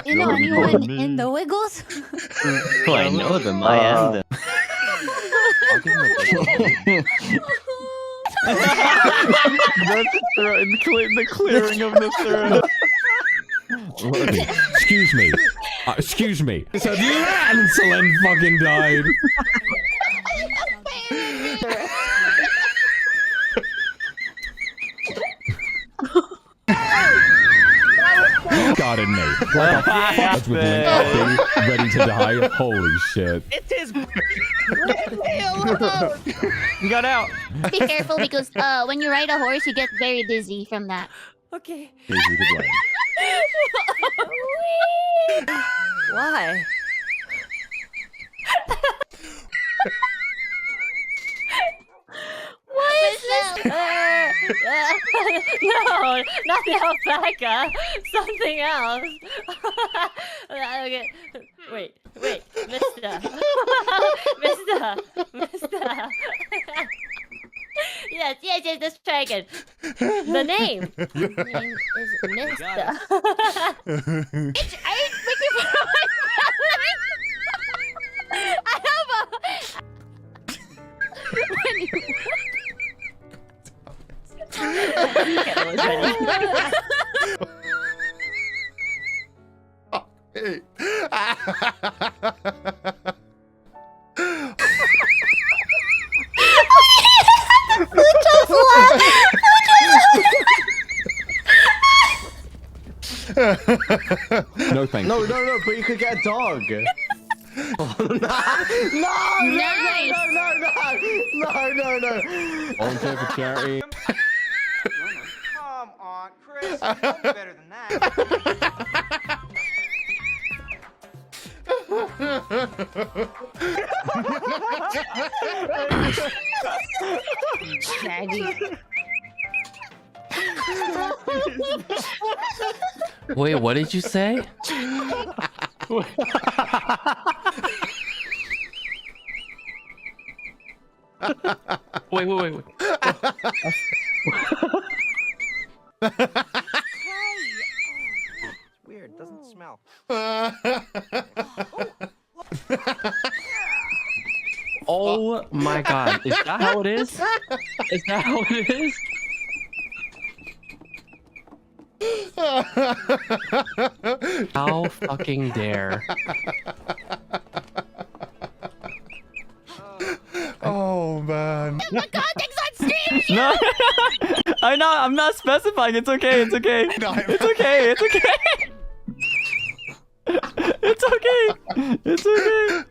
You know anyone in the Wiggles? Oh, I know them. I am them. I'll give him a big the clearing of the throat. Excuse me. Excuse me. So Lancelin fucking died. Got it, mate. That's with Link ready to die. Holy shit. It's his. You got out. Be careful because when you ride a horse, you get very dizzy from that. Okay. Why? What is this? No, not the alpaca. Something else. Okay. Wait, Mister. Yes, let's try again. The name. His name is Mister. I have a... Kettle is ready. Hey. No, thank you. No, but you could get a dog. Oh, no. No. Volunteer for charity. Come on, Chris. You know better than that. Shaggy. Wait, what did you say? Wait. Weird, doesn't smell. Oh my god, is that how it is? Is that how it is? How fucking dare. Oh, man. The context on stream! No, I'm not specifying. It's okay. It's okay. No, It's okay. It's okay. It's okay. It's okay.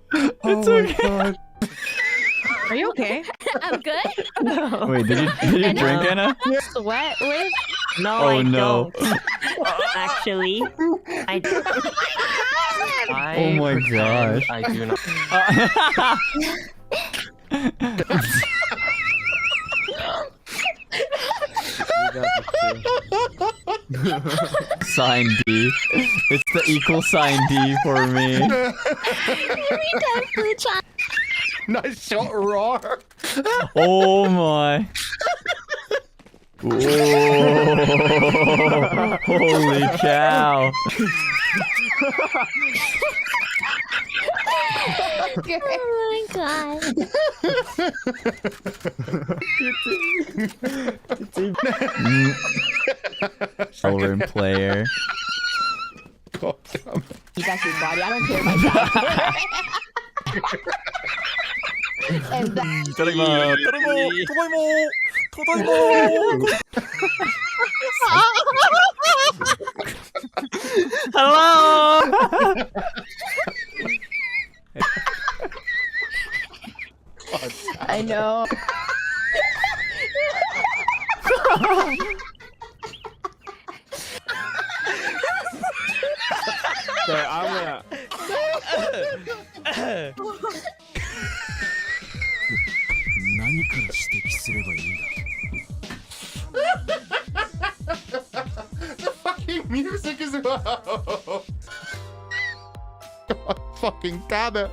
It's okay. God. Are you okay? I'm good. No. Wait, did you drink, Anna? Sweat with? No, Oh I no. don't. Actually, I don't. Oh my gosh. I do not. Sign D. It's the equal sign D for me. Nice shot, roar. Oh my. Whoa. Holy cow. Oh my god. Ballroom player. God damn. He's actually body. I don't care about that. Hello. I know. So I'm gonna. The fucking music as well. God fucking damn it.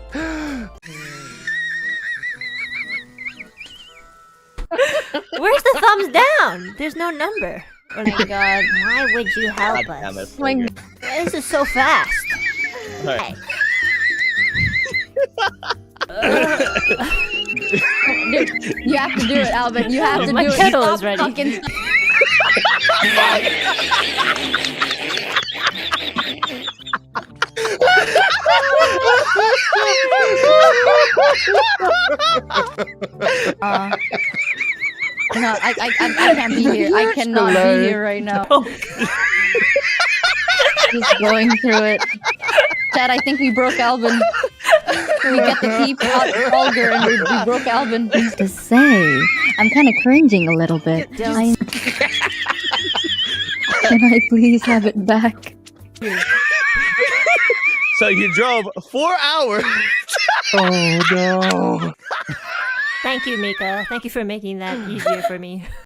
Where's the thumbs down? There's no number. Oh my god, why would you help God damn us? it, Fulgur. This is so fast. Alright. Dude, you have to do it, Alvin. You have to My do it. kettle Stop is ready. fucking- No, I can't be here. I cannot be here right now. Just going through it. Chad, I think we broke Alvin. We get the peep out Fulgur and we broke Alvin. Things to say. I'm kind of cringing a little bit. Can I please have it back? So you drove 4 hours. Oh no. Thank you, Mika. Thank you for making that easier for me.